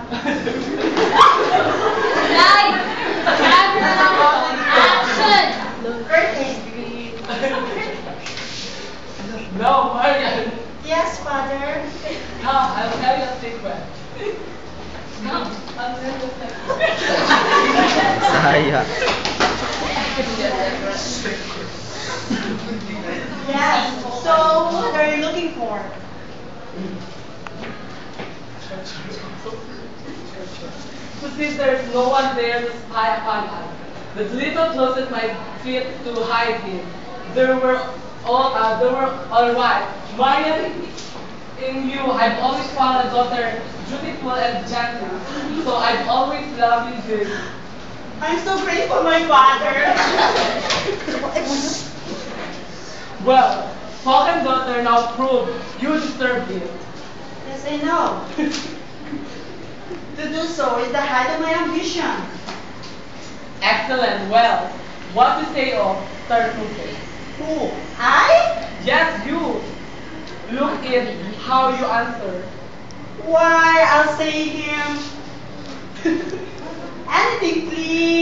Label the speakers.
Speaker 1: Lights, camera, action!
Speaker 2: No, Marian.
Speaker 3: Yes, Father.
Speaker 2: Come, I'll tell you a secret. Come, I'll tell you a secret.
Speaker 4: Saya.
Speaker 3: Yes. So, what are you looking for?
Speaker 2: So since there's no one there to spy upon us, the little closet my feet to hide in. They were all right. Marian, in you, I've always found a daughter beautiful and gentle. So I've always loved you, dearly.
Speaker 3: I'm so grateful, my father.
Speaker 2: Well, fallen daughter, now prove you deserve it.
Speaker 3: Yes, I know. To do so is the height of my ambition.
Speaker 2: Excellent. Well, what to say of Tartuffe?
Speaker 3: Who? I?
Speaker 2: Yes, you. Look in how you answer.
Speaker 3: Why, I'll say him. Anything, please.